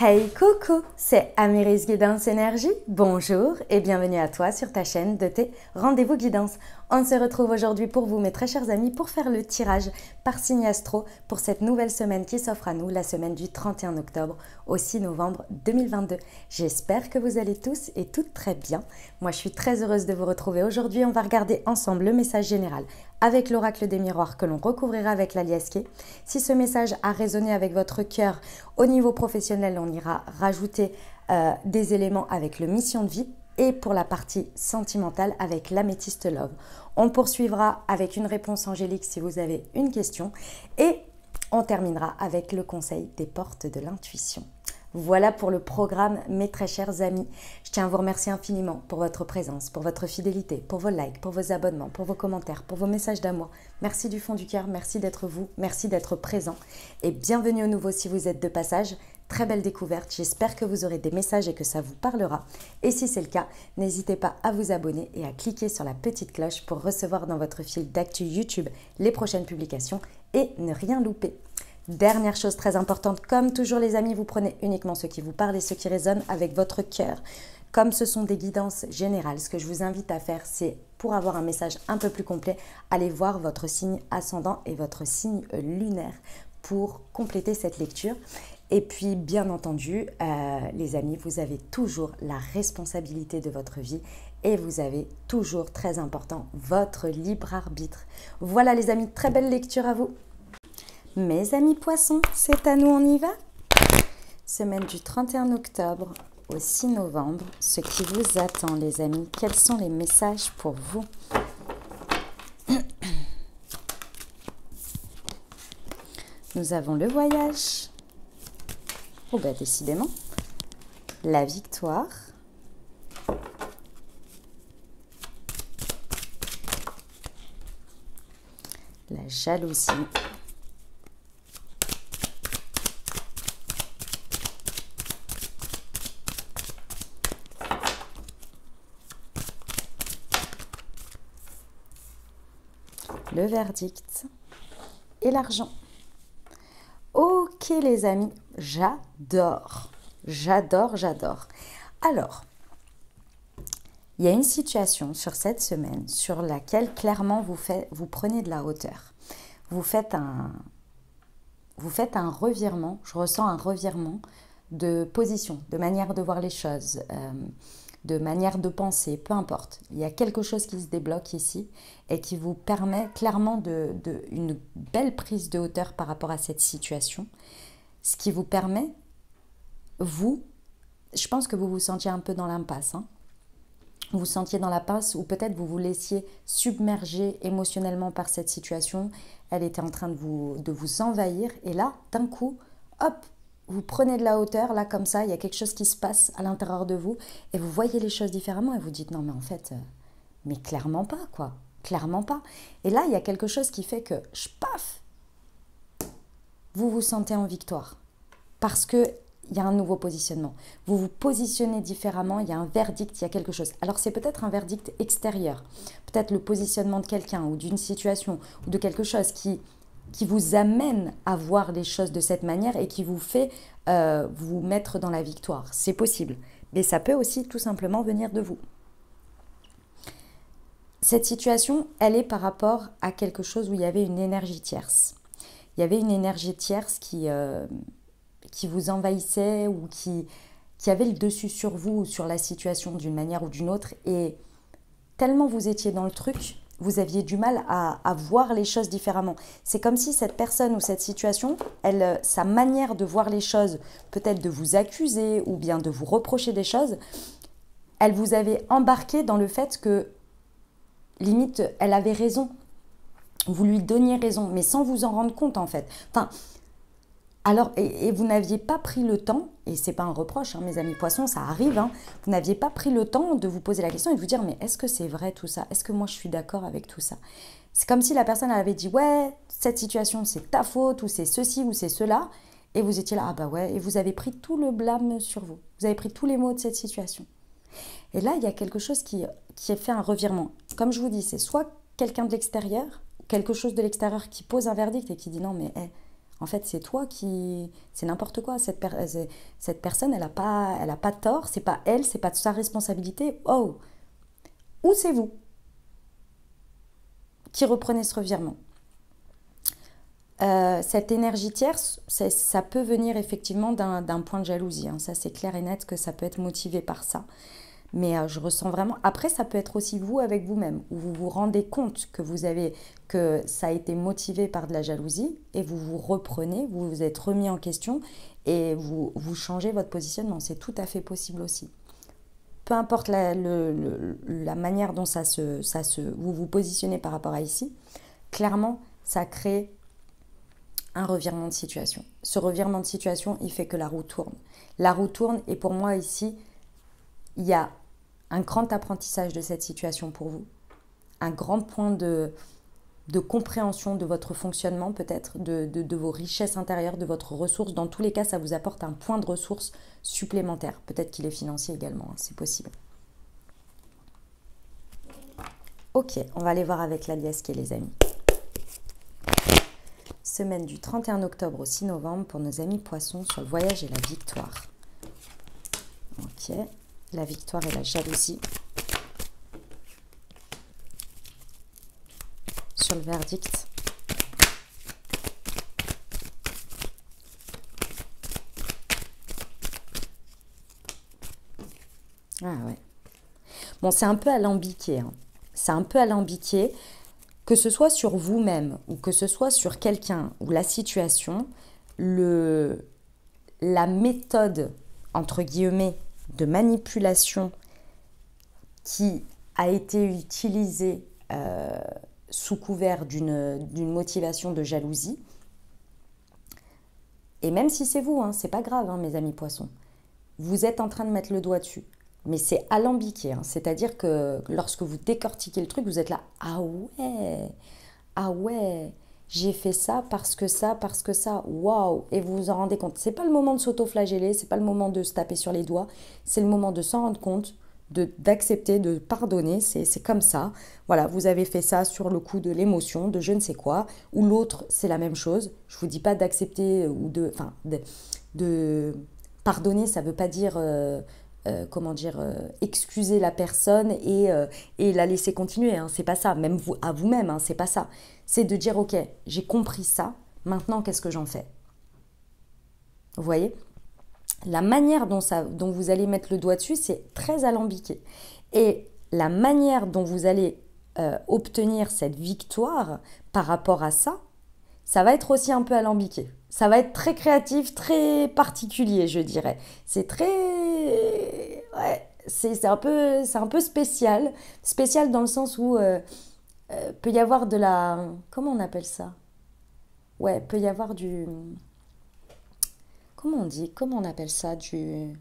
Hey coucou, c'est Amiris Guidance Énergie. Bonjour et bienvenue à toi sur ta chaîne de tes rendez-vous guidance. On se retrouve aujourd'hui pour vous, mes très chers amis, pour faire le tirage par signe astro pour cette nouvelle semaine qui s'offre à nous, la semaine du 31 octobre au 6 novembre 2022. J'espère que vous allez tous et toutes très bien. Moi, je suis très heureuse de vous retrouver aujourd'hui. On va regarder ensemble le message général avec l'oracle des miroirs que l'on recouvrira avec la liesquée. Si ce message a résonné avec votre cœur au niveau professionnel, on ira rajouter des éléments avec le mission de vie et pour la partie sentimentale avec l'améthyste love. On poursuivra avec une réponse angélique si vous avez une question et on terminera avec le conseil des portes de l'intuition. Voilà pour le programme, mes très chers amis. Je tiens à vous remercier infiniment pour votre présence, pour votre fidélité, pour vos likes, pour vos abonnements, pour vos commentaires, pour vos messages d'amour. Merci du fond du cœur, merci d'être vous, merci d'être présent. Et bienvenue au nouveau si vous êtes de passage. Très belle découverte, j'espère que vous aurez des messages et que ça vous parlera. Et si c'est le cas, n'hésitez pas à vous abonner et à cliquer sur la petite cloche pour recevoir dans votre fil d'actu YouTube les prochaines publications et ne rien louper. Dernière chose très importante, comme toujours les amis, vous prenez uniquement ce qui vous parle et ce qui résonne avec votre cœur. Comme ce sont des guidances générales, ce que je vous invite à faire, c'est pour avoir un message un peu plus complet, allez voir votre signe ascendant et votre signe lunaire pour compléter cette lecture. Et puis, bien entendu, les amis, vous avez toujours la responsabilité de votre vie et vous avez toujours, très important, votre libre arbitre. Voilà les amis, très belle lecture à vous. Mes amis poissons, c'est à nous, on y va? Semaine du 31 octobre au 6 novembre, ce qui vous attend les amis, quels sont les messages pour vous? Nous avons le voyage. Oh bah décidément. La victoire. La jalousie. Le verdict et l'argent. Ok les amis, j'adore, j'adore, j'adore. Alors, il y a une situation sur cette semaine sur laquelle clairement vous prenez de la hauteur. Vous faites un revirement, je ressens un revirement de position, de manière de voir les choses, de manière de penser, peu importe. Il y a quelque chose qui se débloque ici et qui vous permet clairement une belle prise de hauteur par rapport à cette situation. Ce qui vous permet, je pense que vous vous sentiez un peu dans l'impasse. Vous vous sentiez dans l'impasse ou peut-être vous vous laissiez submerger émotionnellement par cette situation. Elle était en train de vous envahir et là, d'un coup, hop, vous prenez de la hauteur, là comme ça, il y a quelque chose qui se passe à l'intérieur de vous et vous voyez les choses différemment et vous dites non mais en fait, mais clairement pas quoi, clairement pas. Et là, il y a quelque chose qui fait que, paf, vous vous sentez en victoire parce qu'il y a un nouveau positionnement. Vous vous positionnez différemment, il y a un verdict, il y a quelque chose. Alors c'est peut-être un verdict extérieur, peut-être le positionnement de quelqu'un ou d'une situation ou de quelque chose qui vous amène à voir les choses de cette manière et qui vous fait vous mettre dans la victoire. C'est possible, mais ça peut aussi tout simplement venir de vous. Cette situation, elle est par rapport à quelque chose où il y avait une énergie tierce. Il y avait une énergie tierce qui vous envahissait ou qui avait le dessus sur vous ou sur la situation d'une manière ou d'une autre et tellement vous étiez dans le truc, vous aviez du mal à voir les choses différemment. C'est comme si cette personne ou cette situation, sa manière de voir les choses, peut-être de vous accuser ou bien de vous reprocher des choses, elle vous avait embarqué dans le fait que, limite, elle avait raison. Vous lui donniez raison, mais sans vous en rendre compte en fait. Enfin, alors, et vous n'aviez pas pris le temps, et c'est pas un reproche, mes amis poissons, ça arrive, vous n'aviez pas pris le temps de vous poser la question et de vous dire mais est-ce que c'est vrai tout ça? Est-ce que moi je suis d'accord avec tout ça? C'est comme si la personne avait dit ouais, cette situation c'est ta faute, ou c'est ceci, ou c'est cela, et vous étiez là, ah bah ouais, et vous avez pris tout le blâme sur vous. Vous avez pris tous les maux de cette situation. Et là, il y a quelque chose qui a fait un revirement. Comme je vous dis, c'est soit quelqu'un de l'extérieur, quelque chose de l'extérieur qui pose un verdict et qui dit non mais En fait, c'est toi qui... C'est n'importe quoi. Cette personne, elle a pas tort. C'est pas elle, c'est pas sa responsabilité. Oh! Ou c'est vous qui reprenez ce revirement. Cette énergie tierce, ça peut venir effectivement d'un point de jalousie. Hein. Ça, c'est clair et net que ça peut être motivé par ça. Mais je ressens vraiment... Après, ça peut être aussi vous avec vous-même, où vous vous rendez compte que ça a été motivé par de la jalousie, et vous vous reprenez, vous vous êtes remis en question, et vous changez votre positionnement. C'est tout à fait possible aussi. Peu importe la manière dont vous vous positionnez par rapport à ici, clairement, ça crée un revirement de situation. Ce revirement de situation, il fait que la roue tourne. La roue tourne, et pour moi ici, il y a un grand apprentissage de cette situation pour vous, un grand point de compréhension de votre fonctionnement peut-être, de vos richesses intérieures, de votre ressource. Dans tous les cas, ça vous apporte un point de ressource supplémentaire. Peut-être qu'il est financier également, hein, c'est possible. Ok, on va aller voir avec la liesque, les amis. Semaine du 31 octobre au 6 novembre pour nos amis poissons sur le voyage et la victoire. Ok, la victoire et la jalousie. Sur le verdict. Ah ouais. Bon, c'est un peu alambiqué. Hein. C'est un peu alambiqué. Que ce soit sur vous-même ou que ce soit sur quelqu'un ou la situation, la méthode, entre guillemets, de manipulation qui a été utilisée sous couvert d'une motivation de jalousie, et même si c'est vous, hein, c'est pas grave, hein, mes amis poissons, vous êtes en train de mettre le doigt dessus. Mais c'est alambiqué, hein. C'est-à-dire que lorsque vous décortiquez le truc, vous êtes là, ah ouais, j'ai fait ça, parce que ça, waouh, et vous vous en rendez compte. C'est pas le moment de s'auto-flageller, c'est pas le moment de se taper sur les doigts, c'est le moment de s'en rendre compte, d'accepter, de pardonner, c'est comme ça. Voilà, vous avez fait ça sur le coup de l'émotion, de je ne sais quoi, ou l'autre, c'est la même chose. Je vous dis pas d'accepter ou de pardonner, ça veut pas dire... excuser la personne et la laisser continuer, hein. C'est pas ça, même vous, à vous-même, hein, c'est pas ça. C'est de dire, ok, j'ai compris ça, maintenant qu'est-ce que j'en fais? Vous voyez? La manière dont vous allez mettre le doigt dessus, c'est très alambiqué. Et la manière dont vous allez obtenir cette victoire par rapport à ça, ça va être aussi un peu alambiqué. Ça va être très créatif, très particulier, je dirais. C'est très... Ouais, c'est un peu spécial. Spécial dans le sens où peut y avoir de la... Comment on appelle ça? Ouais, peut y avoir du... Comment on dit? Comment on appelle ça? C'est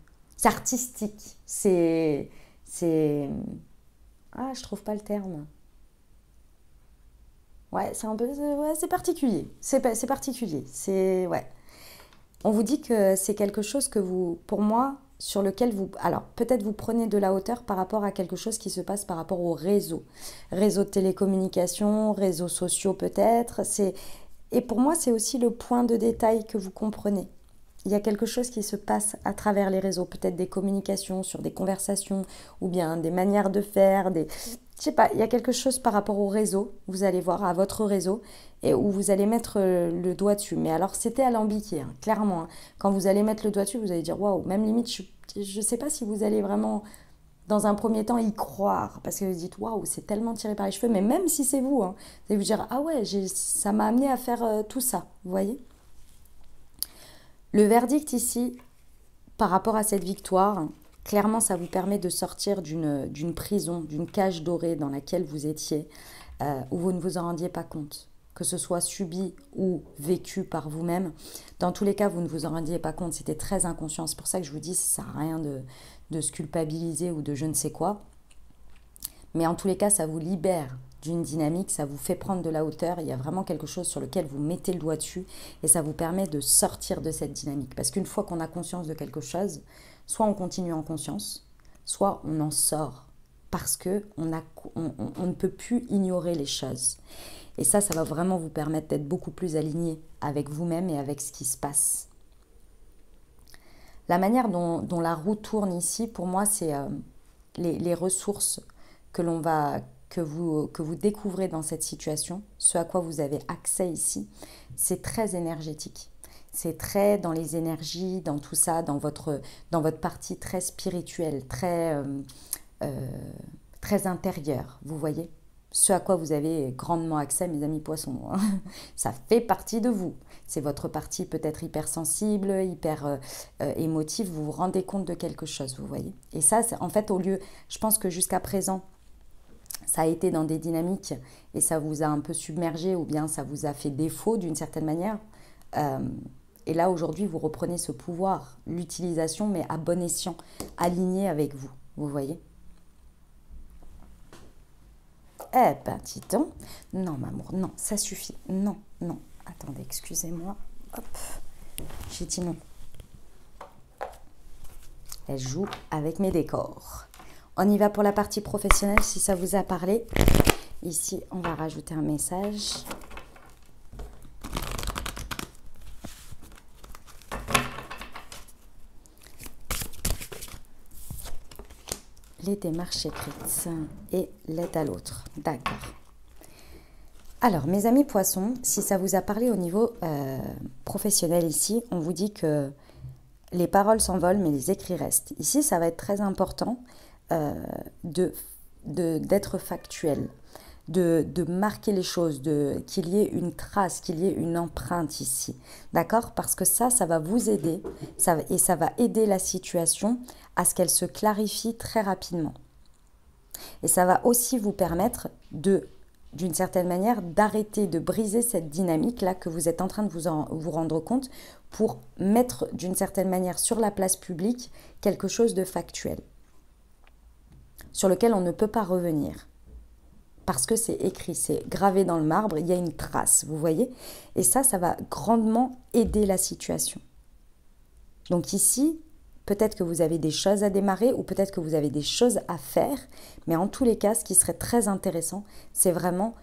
artistique. C'est... Ah, je trouve pas le terme. Ouais, c'est un peu... Ouais, c'est particulier. C'est particulier. Ouais. On vous dit que c'est quelque chose que vous... Pour moi, sur lequel vous... Alors, peut-être vous prenez de la hauteur par rapport à quelque chose qui se passe par rapport au réseau. Réseau de télécommunications, réseaux sociaux peut-être. Et pour moi, c'est aussi le point de détail que vous comprenez. Il y a quelque chose qui se passe à travers les réseaux, peut-être des communications, sur des conversations, ou bien des manières de faire, je sais pas, il y a quelque chose par rapport au réseau, vous allez voir, à votre réseau, et où vous allez mettre le doigt dessus. Mais alors, c'était alambiqué, hein, clairement. Hein. Quand vous allez mettre le doigt dessus, vous allez dire, waouh, même limite, je sais pas si vous allez vraiment, dans un premier temps, y croire, parce que vous dites, waouh, c'est tellement tiré par les cheveux, mais même si c'est vous, hein, vous allez vous dire, ah ouais, ça m'a amené à faire tout ça, vous voyez? Le verdict ici, par rapport à cette victoire, clairement, ça vous permet de sortir d'une prison, d'une cage dorée dans laquelle vous étiez, où vous ne vous en rendiez pas compte, que ce soit subi ou vécu par vous-même. Dans tous les cas, vous ne vous en rendiez pas compte, c'était très inconscient. C'est pour ça que je vous dis, ça ne sert à rien de se culpabiliser ou de je ne sais quoi. Mais en tous les cas, ça vous libère d'une dynamique, ça vous fait prendre de la hauteur, il y a vraiment quelque chose sur lequel vous mettez le doigt dessus et ça vous permet de sortir de cette dynamique. Parce qu'une fois qu'on a conscience de quelque chose, soit on continue en conscience, soit on en sort parce qu'on ne peut plus ignorer les choses. Et ça va vraiment vous permettre d'être beaucoup plus aligné avec vous-même et avec ce qui se passe. La manière dont la roue tourne ici, pour moi, c'est les ressources que vous découvrez dans cette situation, ce à quoi vous avez accès ici, c'est très énergétique. C'est très dans les énergies, dans tout ça, dans votre partie très spirituelle, très intérieure, vous voyez. Ce à quoi vous avez grandement accès, mes amis poissons, hein. Ça fait partie de vous. C'est votre partie peut-être hypersensible, hyper émotive, vous vous rendez compte de quelque chose, vous voyez. Et ça, en fait, au lieu, je pense que jusqu'à présent, ça a été dans des dynamiques et ça vous a un peu submergé ou bien ça vous a fait défaut d'une certaine manière. Et là, aujourd'hui, vous reprenez ce pouvoir, l'utilisation, mais à bon escient, aligné avec vous, vous voyez. Eh ben, dis donc. Non, m'amour, non, ça suffit. Non, non. Attendez, excusez-moi. Hop. J'ai dit non. Elle joue avec mes décors. On y va pour la partie professionnelle, si ça vous a parlé. Ici, on va rajouter un message. Les démarches écrites et l'aide à l'autre. D'accord. Alors, mes amis poissons, si ça vous a parlé au niveau professionnel ici, on vous dit que les paroles s'envolent, mais les écrits restent. Ici, ça va être très important d'être factuel, de marquer les choses, qu'il y ait une trace, qu'il y ait une empreinte ici. D'accord? Parce que ça va vous aider et ça va aider la situation à ce qu'elle se clarifie très rapidement. Et ça va aussi vous permettre d'une certaine manière, d'arrêter, de briser cette dynamique-là que vous êtes en train de vous rendre compte pour mettre d'une certaine manière sur la place publique quelque chose de factuel, sur lequel on ne peut pas revenir. Parce que c'est écrit, c'est gravé dans le marbre, il y a une trace, vous voyez? Et ça va grandement aider la situation. Donc ici, peut-être que vous avez des choses à démarrer ou peut-être que vous avez des choses à faire. Mais en tous les cas, ce qui serait très intéressant, c'est vraiment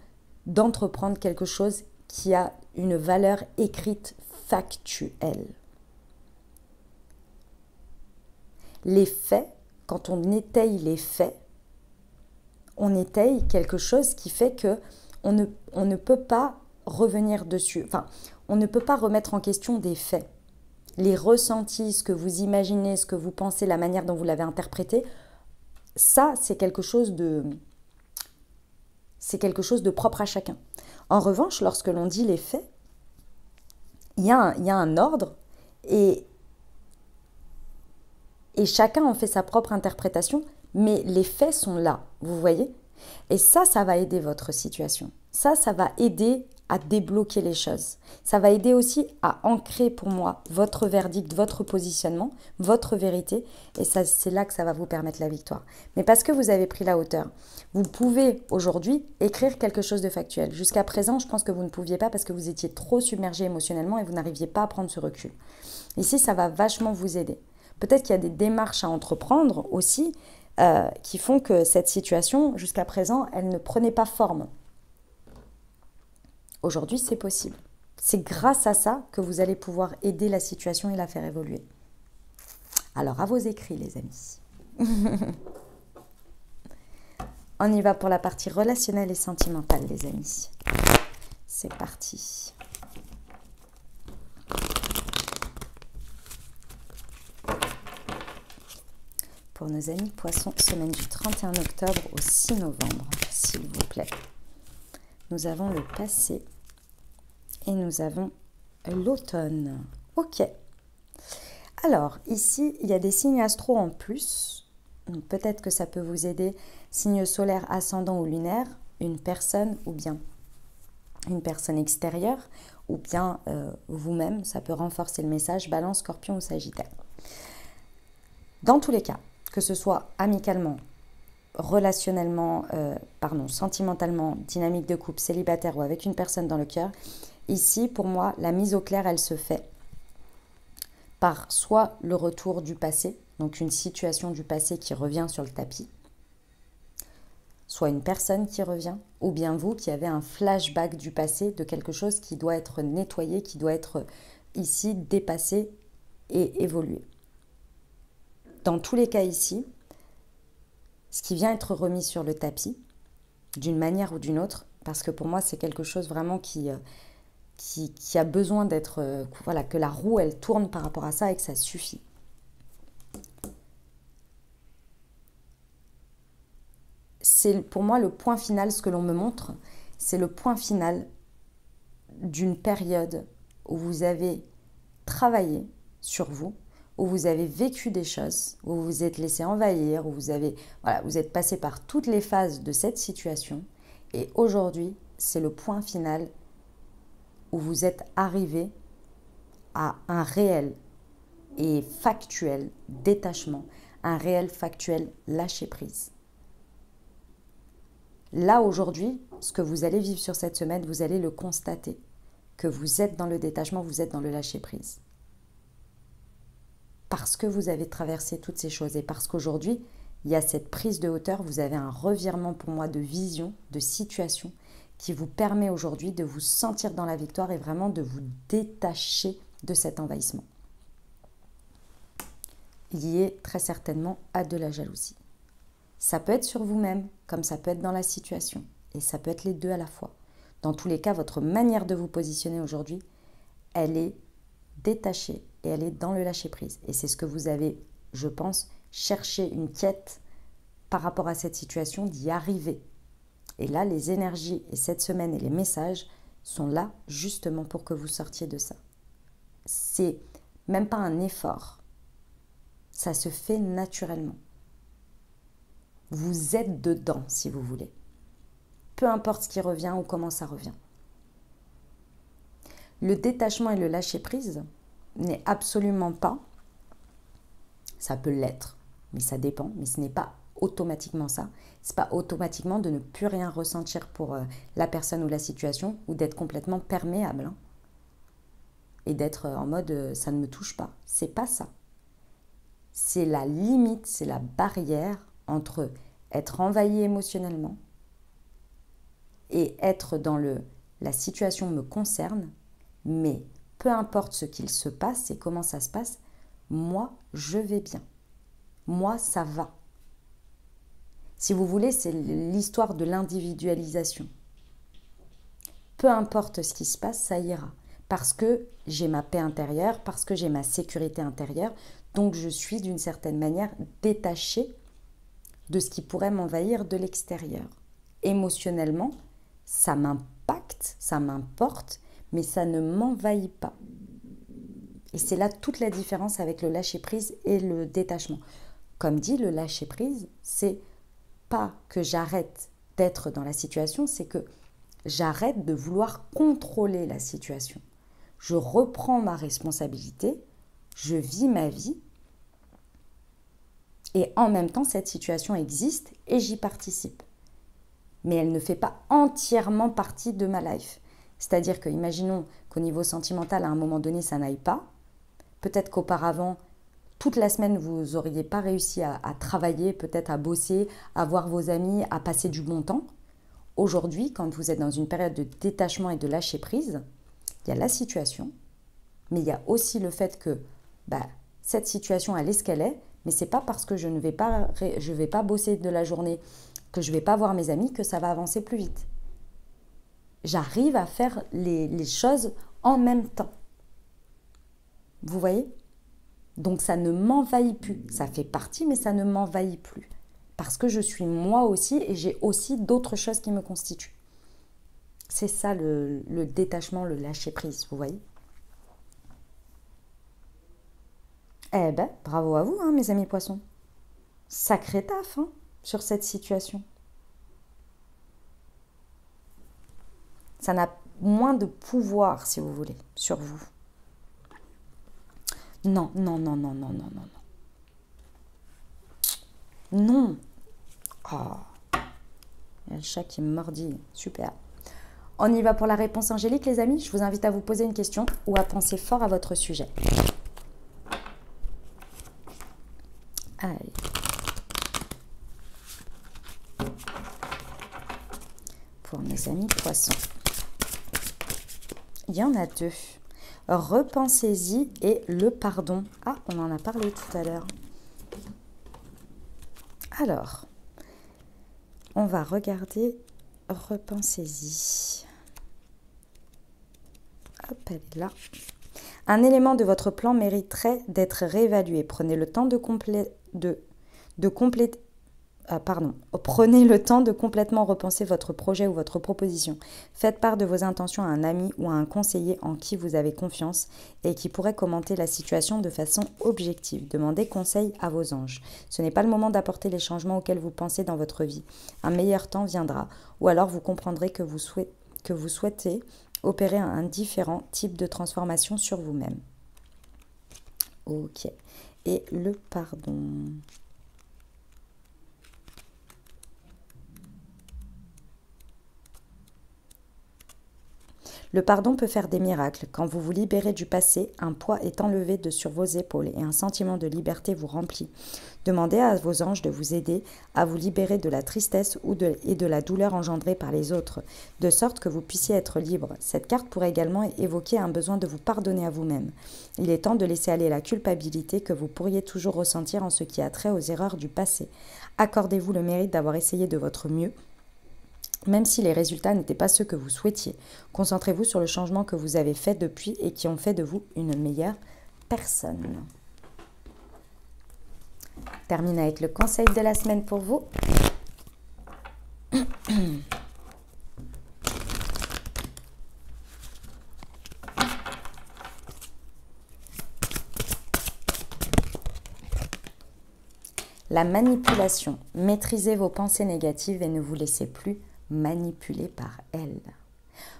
d'entreprendre quelque chose qui a une valeur écrite factuelle. Les faits, quand on étaye les faits, on étaye quelque chose qui fait que on ne peut pas revenir dessus. Enfin, on ne peut pas remettre en question des faits. Les ressentis, ce que vous imaginez, ce que vous pensez, la manière dont vous l'avez interprété, ça, c'est quelque chose de propre à chacun. En revanche, lorsque l'on dit les faits, il y a un ordre et chacun en fait sa propre interprétation, mais les faits sont là, vous voyez? Et ça va aider votre situation. Ça va aider à débloquer les choses. Ça va aider aussi à ancrer pour moi votre verdict, votre positionnement, votre vérité. Et c'est là que ça va vous permettre la victoire. Mais parce que vous avez pris la hauteur, vous pouvez aujourd'hui écrire quelque chose de factuel. Jusqu'à présent, je pense que vous ne pouviez pas parce que vous étiez trop submergé émotionnellement et vous n'arriviez pas à prendre ce recul. Ici, ça va vachement vous aider. Peut-être qu'il y a des démarches à entreprendre aussi qui font que cette situation, jusqu'à présent, elle ne prenait pas forme. Aujourd'hui, c'est possible. C'est grâce à ça que vous allez pouvoir aider la situation et la faire évoluer. Alors, à vos écrits, les amis. On y va pour la partie relationnelle et sentimentale, les amis. C'est parti. Pour nos amis poissons, semaine du 31 octobre au 6 novembre, s'il vous plaît. Nous avons le passé et nous avons l'automne. Ok. Alors, ici, il y a des signes astro en plus. Peut-être que ça peut vous aider. Signe solaire, ascendant ou lunaire, une personne ou bien une personne extérieure ou bien vous-même. Ça peut renforcer le message, Balance, Scorpion ou Sagittaire. Dans tous les cas, que ce soit amicalement, relationnellement, sentimentalement, dynamique de couple, célibataire ou avec une personne dans le cœur, ici, pour moi, la mise au clair, elle se fait par soit le retour du passé, donc une situation du passé qui revient sur le tapis, soit une personne qui revient, ou bien vous qui avez un flashback du passé de quelque chose qui doit être nettoyé, qui doit être ici dépassé et évolué. Dans tous les cas ici, ce qui vient être remis sur le tapis, d'une manière ou d'une autre, parce que pour moi c'est quelque chose vraiment qui a besoin d'être, voilà, que la roue elle tourne par rapport à ça et que ça suffit. C'est pour moi le point final, ce que l'on me montre, c'est le point final d'une période où vous avez travaillé sur vous, où vous avez vécu des choses, où vous vous êtes laissé envahir, où vous êtes passé par toutes les phases de cette situation. Et aujourd'hui, c'est le point final où vous êtes arrivé à un réel et factuel détachement, un réel factuel lâcher-prise. Là, aujourd'hui, ce que vous allez vivre sur cette semaine, vous allez le constater, que vous êtes dans le détachement, vous êtes dans le lâcher-prise. Parce que vous avez traversé toutes ces choses et parce qu'aujourd'hui, il y a cette prise de hauteur, vous avez un revirement pour moi de vision, de situation qui vous permet aujourd'hui de vous sentir dans la victoire et vraiment de vous détacher de cet envahissement. Lié très certainement à de la jalousie. Ça peut être sur vous-même, comme ça peut être dans la situation. Et ça peut être les deux à la fois. Dans tous les cas, votre manière de vous positionner aujourd'hui, elle est détachée et elle est dans le lâcher-prise. Et c'est ce que vous avez, je pense, cherché une quête par rapport à cette situation, d'y arriver. Et là, les énergies et cette semaine et les messages sont là justement pour que vous sortiez de ça. C'est même pas un effort. Ça se fait naturellement. Vous êtes dedans, si vous voulez. Peu importe ce qui revient ou comment ça revient. Le détachement et le lâcher-prise n'est absolument pas, ça peut l'être, mais ça dépend, mais ce n'est pas automatiquement ça. Ce n'est pas automatiquement de ne plus rien ressentir pour la personne ou la situation ou d'être complètement perméable. Et d'être en mode ça ne me touche pas. C'est pas ça. C'est la limite, c'est la barrière entre être envahi émotionnellement et être dans la situation me concerne, mais peu importe ce qu'il se passe et comment ça se passe, moi, je vais bien. Moi, ça va. Si vous voulez, c'est l'histoire de l'individualisation. Peu importe ce qui se passe, ça ira. Parce que j'ai ma paix intérieure, parce que j'ai ma sécurité intérieure, donc je suis d'une certaine manière détachée de ce qui pourrait m'envahir de l'extérieur. Émotionnellement, ça m'impacte, ça m'importe, mais ça ne m'envahit pas. Et c'est là toute la différence avec le lâcher-prise et le détachement. Comme dit, le lâcher-prise, c'est pas que j'arrête d'être dans la situation, c'est que j'arrête de vouloir contrôler la situation. Je reprends ma responsabilité, je vis ma vie, et en même temps, cette situation existe et j'y participe. Mais elle ne fait pas entièrement partie de ma life. C'est-à-dire que, imaginons qu'au niveau sentimental, à un moment donné, ça n'aille pas. Peut-être qu'auparavant, toute la semaine, vous n'auriez pas réussi à travailler, peut-être à bosser, à voir vos amis, à passer du bon temps. Aujourd'hui, quand vous êtes dans une période de détachement et de lâcher prise, il y a la situation, mais il y a aussi le fait que cette situation, elle est ce qu'elle est, mais ce n'est pas parce que je ne vais pas bosser de la journée, que je ne vais pas voir mes amis, que ça va avancer plus vite. J'arrive à faire les choses en même temps. Vous voyez ? Donc ça ne m'envahit plus. Ça fait partie, mais ça ne m'envahit plus. Parce que je suis moi aussi et j'ai aussi d'autres choses qui me constituent. C'est ça le détachement, le lâcher-prise, vous voyez ? Eh ben, bravo à vous, mes amis poissons. Sacré taf, sur cette situation. Ça n'a moins de pouvoir, si vous voulez, sur vous. Non, non, non, non, non, non, non. Non. Oh. Il y a le chat qui me mordit. Super. On y va pour la réponse angélique, les amis. Je vous invite à vous poser une question ou à penser fort à votre sujet. Allez. pour mes amis poissons. Il y en a deux. Repensez-y et le pardon. Ah, on en a parlé tout à l'heure. Alors, on va regarder. Repensez-y. Hop, elle est là. Un élément de votre plan mériterait d'être réévalué. Prenez le temps de Prenez le temps de complètement repenser votre projet ou votre proposition. Faites part de vos intentions à un ami ou à un conseiller en qui vous avez confiance et qui pourrait commenter la situation de façon objective. Demandez conseil à vos anges. Ce n'est pas le moment d'apporter les changements auxquels vous pensez dans votre vie. Un meilleur temps viendra, ou alors vous comprendrez que vous souhaitez opérer un différent type de transformation sur vous-même. Ok. Et le pardon. Le pardon peut faire des miracles. Quand vous vous libérez du passé, un poids est enlevé sur vos épaules et un sentiment de liberté vous remplit. Demandez à vos anges de vous aider à vous libérer de la tristesse et de la douleur engendrée par les autres, de sorte que vous puissiez être libre. Cette carte pourrait également évoquer un besoin de vous pardonner à vous-même. Il est temps de laisser aller la culpabilité que vous pourriez toujours ressentir en ce qui a trait aux erreurs du passé. Accordez-vous le mérite d'avoir essayé de votre mieux, même si les résultats n'étaient pas ceux que vous souhaitiez. Concentrez-vous sur le changement que vous avez fait depuis et qui ont fait de vous une meilleure personne. Termine avec le conseil de la semaine pour vous. La manipulation. Maîtrisez vos pensées négatives et ne vous laissez plus manipuler par elles.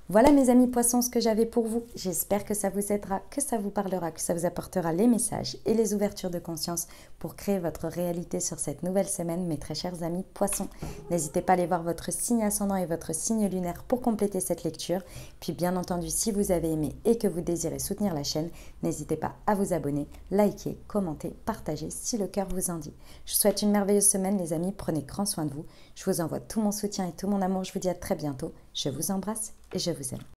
Voilà mes amis poissons ce que j'avais pour vous. J'espère que ça vous aidera, que ça vous parlera, que ça vous apportera les messages et les ouvertures de conscience pour créer votre réalité sur cette nouvelle semaine, mes très chers amis poissons. N'hésitez pas à aller voir votre signe ascendant et votre signe lunaire pour compléter cette lecture. Puis bien entendu, si vous avez aimé et que vous désirez soutenir la chaîne, n'hésitez pas à vous abonner, liker, commenter, partager si le cœur vous en dit. Je vous souhaite une merveilleuse semaine les amis, prenez grand soin de vous. Je vous envoie tout mon soutien et tout mon amour. Je vous dis à très bientôt. Je vous embrasse et je vous aime.